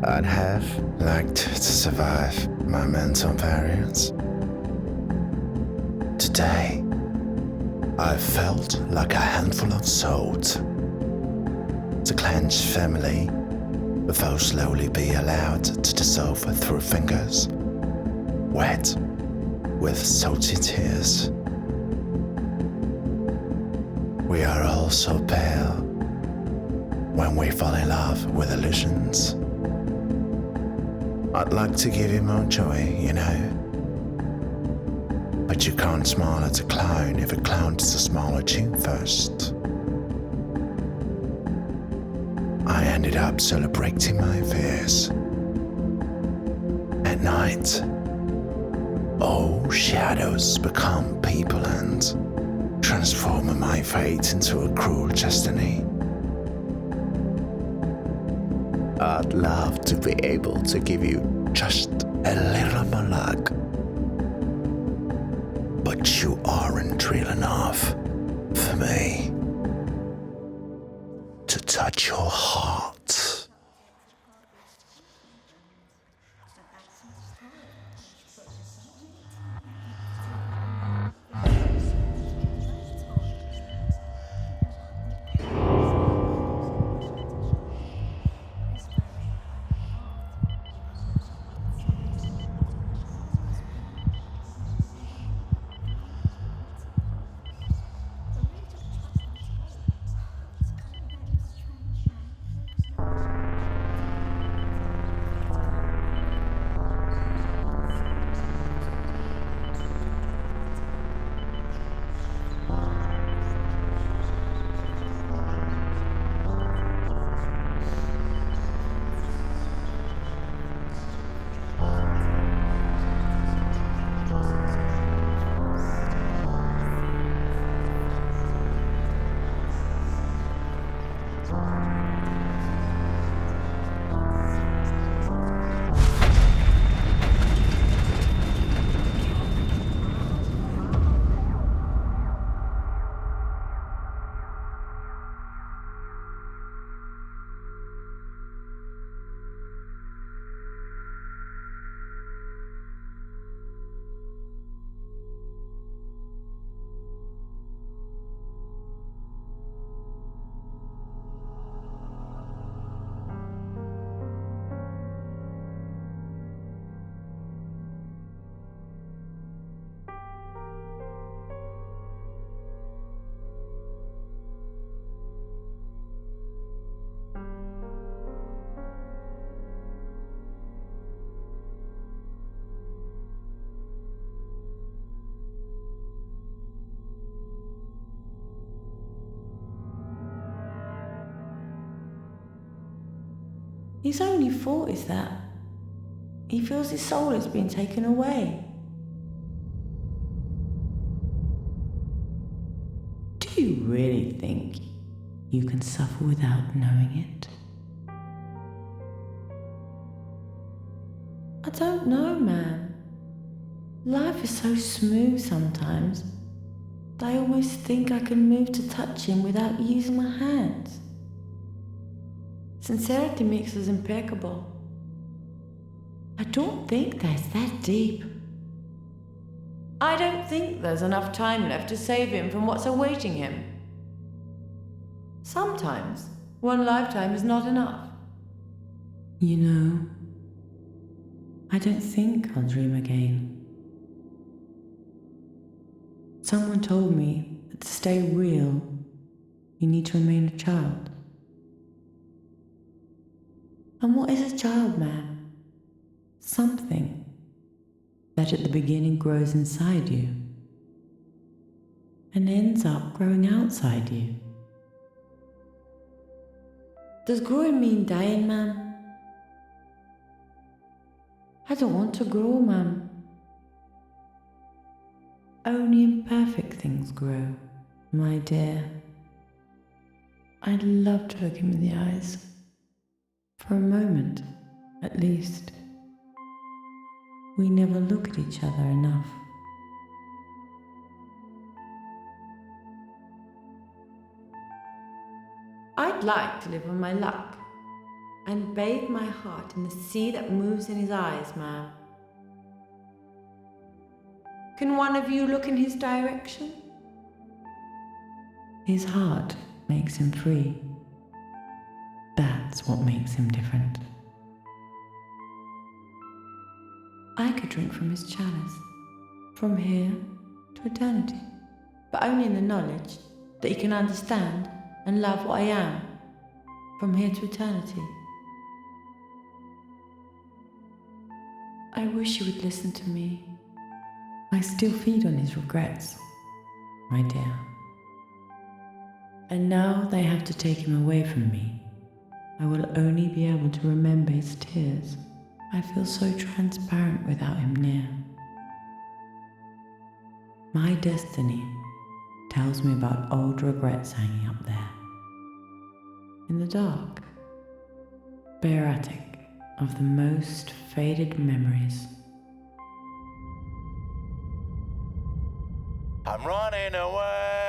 I'd have liked to survive my mental barriers. Today, I felt like a handful of salt. The clenched family before slowly be allowed to dissolve through fingers, wet with salty tears. We are all so pale when we fall in love with illusions. I'd like to give you more joy, you know. But you can't smile at a clown if a clown does smile at you first. I ended up celebrating my fears. At night, all shadows become people and transform my fate into a cruel destiny. I'd love to be able to give you just a little more luck. But you aren't real enough for me to touch your heart. His only fault is that he feels his soul has been taken away. Do you really think you can suffer without knowing it? I don't know, man. Life is so smooth sometimes that I almost think I can move to touch him without using my hands. Sincerity makes us impeccable. I don't think that's that deep. I don't think there's enough time left to save him from what's awaiting him. Sometimes one lifetime is not enough. You know, I don't think I'll dream again. Someone told me that to stay real, you need to remain a child. And what is a child, man? Something that at the beginning grows inside you and ends up growing outside you. Does growing mean dying, ma'am? I don't want to grow, ma'am. Only imperfect things grow, my dear. I'd love to look him in the eyes. For a moment, at least. We never look at each other enough. I'd like to live on my luck. and bathe my heart in the sea that moves in his eyes, ma'am. Can one of you look in his direction? His heart makes him free. That's what makes him different. I could drink from his chalice, from here to eternity, but only in the knowledge that he can understand and love what I am, from here to eternity. I wish you would listen to me. I still feed on his regrets, my dear. And now they have to take him away from me. I will only be able to remember his tears. I feel so transparent without him near. My destiny tells me about old regrets hanging up there. In the dark, bare attic of the most faded memories. I'm running away.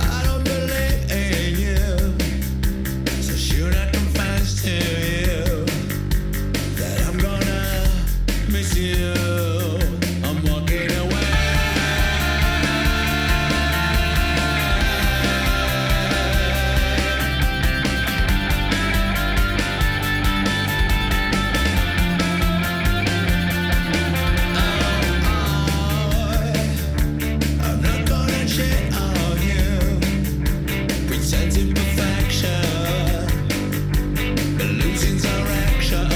I don't believe in you, so should I confess to you that I'm gonna miss you? I'm walking away. I'm not gonna cheat on you, pretending perfection, but losing direction.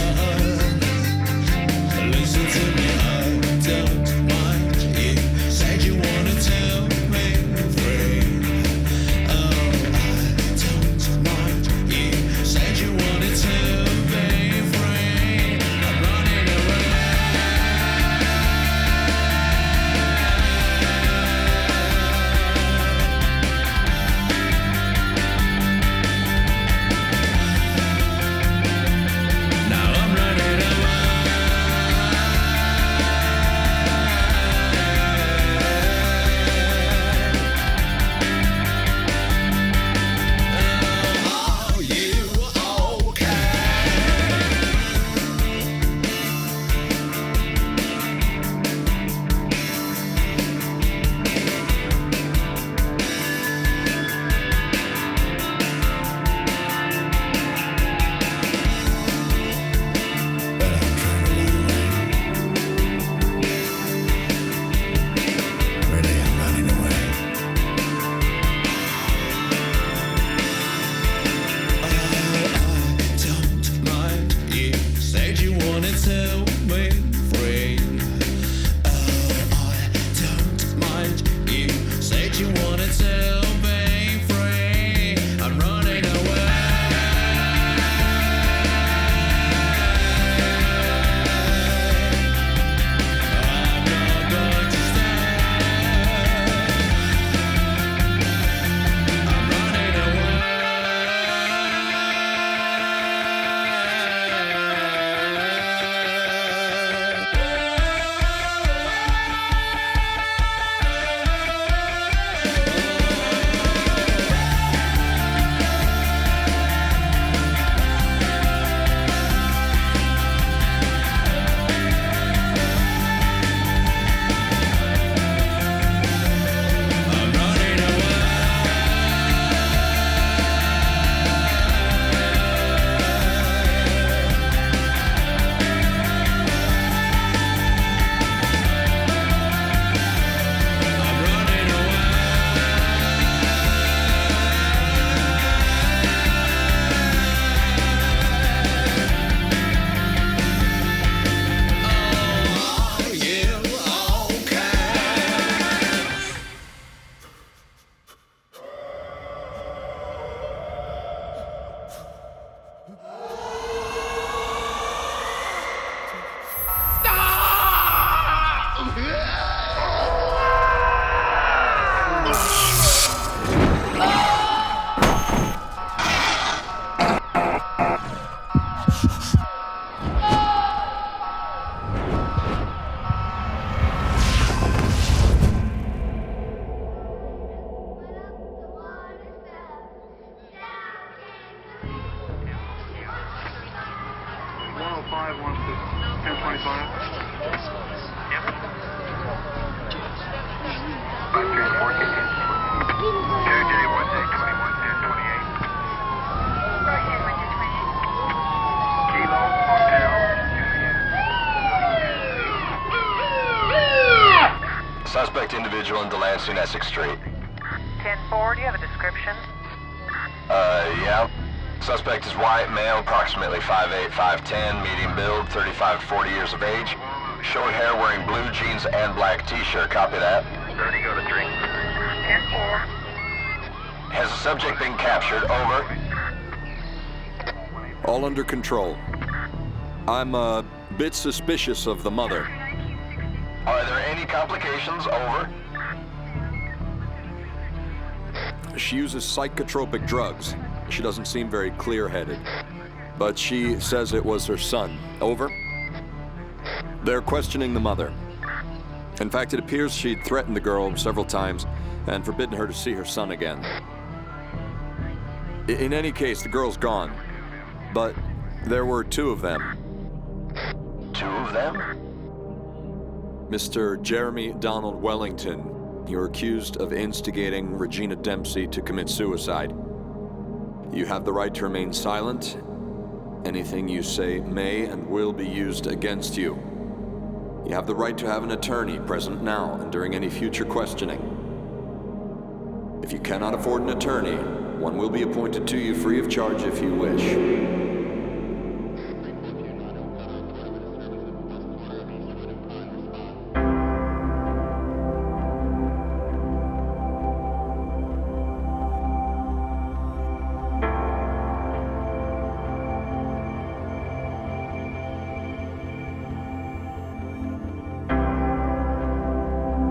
Listen to me, I don't mind. You said you wanted to be free. Oh, I don't mind. You said you wanted to be free. I'm running away. Now I'm running away. Are you okay? But I'm trying to run away. Really, I'm running away. I don't mind. You said you wanted to be free. Oh, I don't mind. You said you wanted to be free. I'm running away. I'm not going to stay. I'm running away. individual in Delancey, Essex Street. 10-4, do you have a description? Yeah. Suspect is white, male, approximately 5'8", 5'10", medium build, 35 to 40 years of age. Short hair, wearing blue jeans and black t-shirt. Copy that. 30, go to 3. 10-4. Has the subject been captured? Over. All under control. I'm a bit suspicious of the mother. Are there any complications? Over. She uses psychotropic drugs. She doesn't seem very clear-headed. But she says it was her son. Over. They're questioning the mother. In fact, it appears she'd threatened the girl several times and forbidden her to see her son again. In any case, the girl's gone. But there were two of them. Two of them? Mr. Jeremy Donald Wellington. You're accused of instigating Regina Dempsey to commit suicide. You have the right to remain silent. Anything you say may and will be used against you. You have the right to have an attorney present now and during any future questioning. If you cannot afford an attorney, one will be appointed to you free of charge if you wish.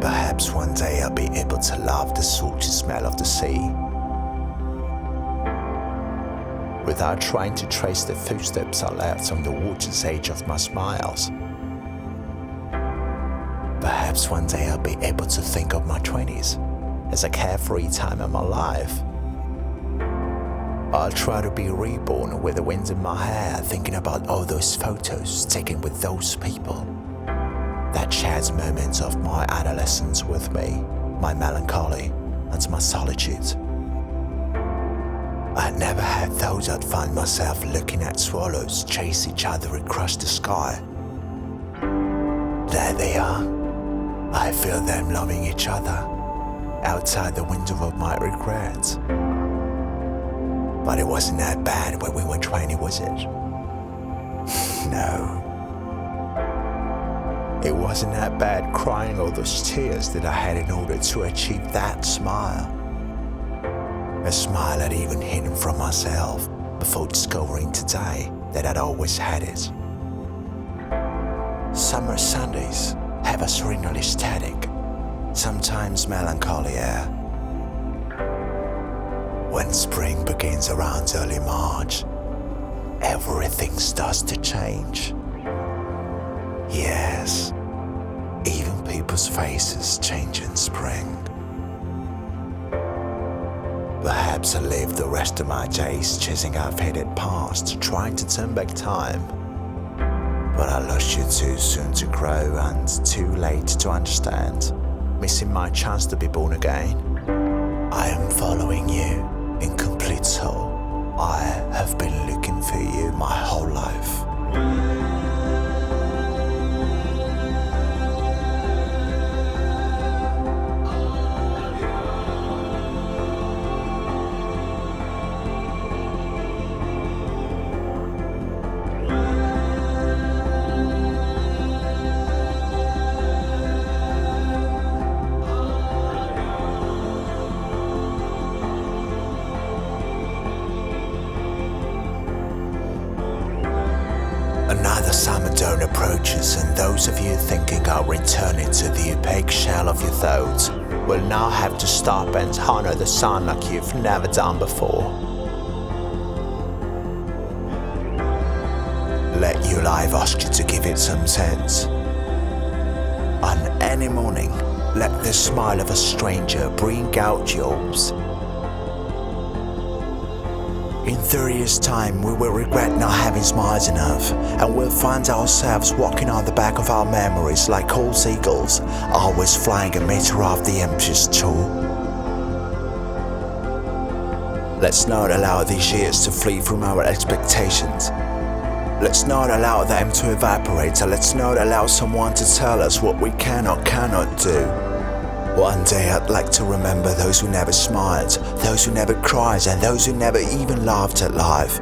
Perhaps one day I'll be able to love the salty smell of the sea without trying to trace the footsteps I left on the water's edge of my smiles. Perhaps one day I'll be able to think of my 20s as a carefree time in my life. I'll try to be reborn with the wind in my hair, thinking about all those photos taken with those people that shared moments of my adolescence with me, my melancholy, and my solitude. I never had thought I'd find myself looking at swallows chase each other across the sky. There they are. I feel them loving each other outside the window of my regrets. But it wasn't that bad when we were 20, was it? No. It wasn't that bad crying all those tears that I had in order to achieve that smile. A smile I'd even hidden from myself before discovering today that I'd always had it. Summer Sundays have a serenely static, sometimes melancholy air. When spring begins around early March, everything starts to change. Yes, even people's faces change in spring. Perhaps I live the rest of my days chasing our faded past, trying to turn back time. But I lost you too soon to grow and too late to understand, missing my chance to be born again. I am following you in complete soul. I have been looking for you my whole life. Another summer dawn approaches, and those of you thinking I'll return into the opaque shell of your thoughts will now have to stop and honor the sun like you've never done before. Let your life ask you to give it some sense. On any morning, let the smile of a stranger bring out yours. In 30 years' time, we will regret not having smiles enough, and we'll find ourselves walking on the back of our memories like old seagulls, always flying a meter off the emptiest shore. Let's not allow these years to flee from our expectations. Let's not allow them to evaporate, and let's not allow someone to tell us what we can or cannot do. One day I'd like to remember those who never smiled, those who never cried, and those who never even laughed at life.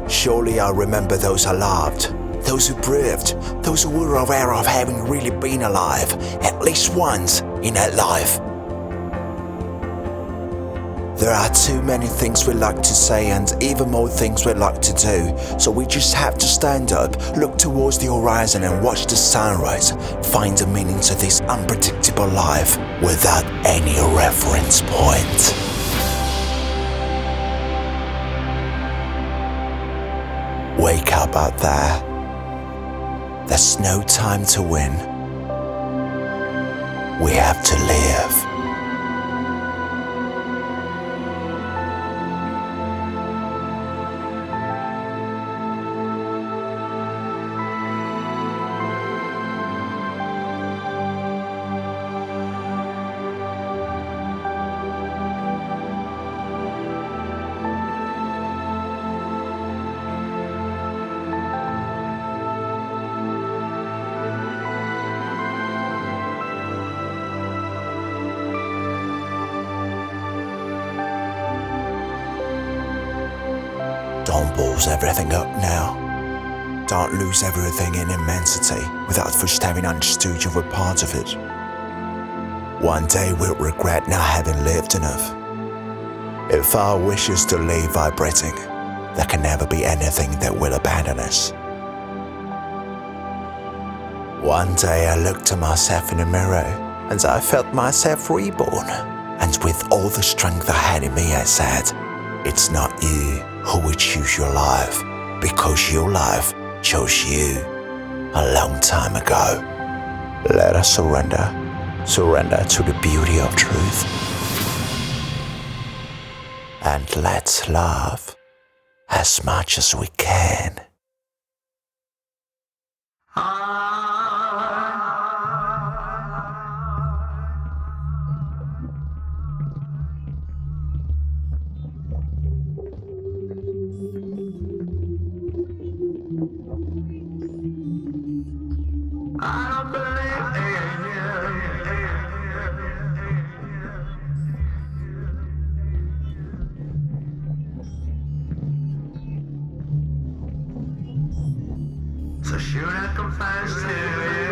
Surely I'll remember those I loved, those who breathed, those who were aware of having really been alive, at least once in that life. There are too many things we like to say and even more things we like to do, so we just have to stand up, look towards the horizon and watch the sunrise, find a meaning to this unpredictable life without any reference point. Wake up out there. There's no time to win. We have to live. Don't balls everything up now. Don't lose everything in immensity without first having understood you were part of it. One day we'll regret not having lived enough. If our wish is to leave vibrating, there can never be anything that will abandon us. One day I looked at myself in the mirror and I felt myself reborn. And with all the strength I had in me I said, it's not you who will choose your life, because your life chose you a long time ago. Let us surrender to the beauty of truth. And let's love as much as we can. I don't believe in you. So should I confess to you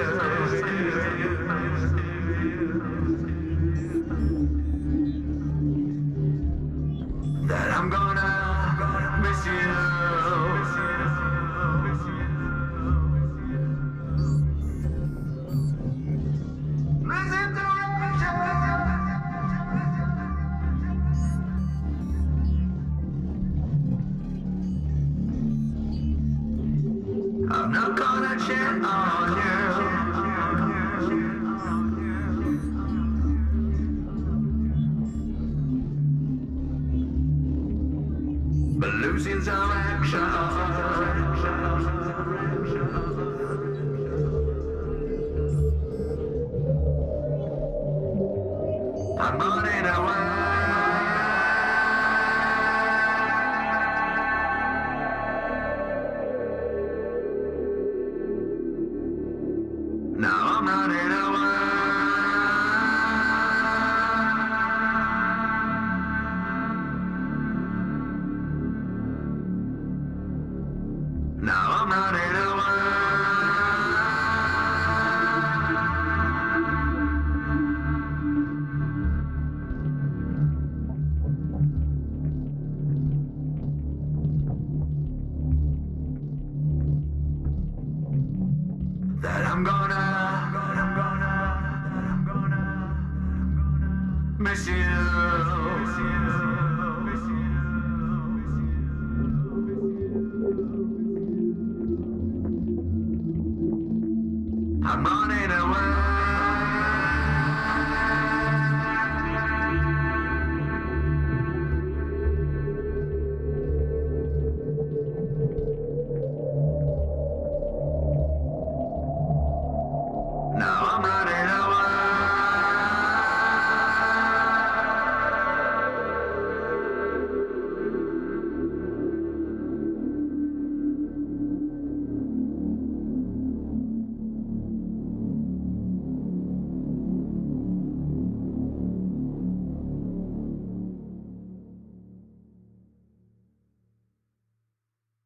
that I'm gonna miss you? I'm not gonna cheat on you, but losing direction. I'm running away. Now I'm running away. Now I'm running away. That I'm gonna miss you.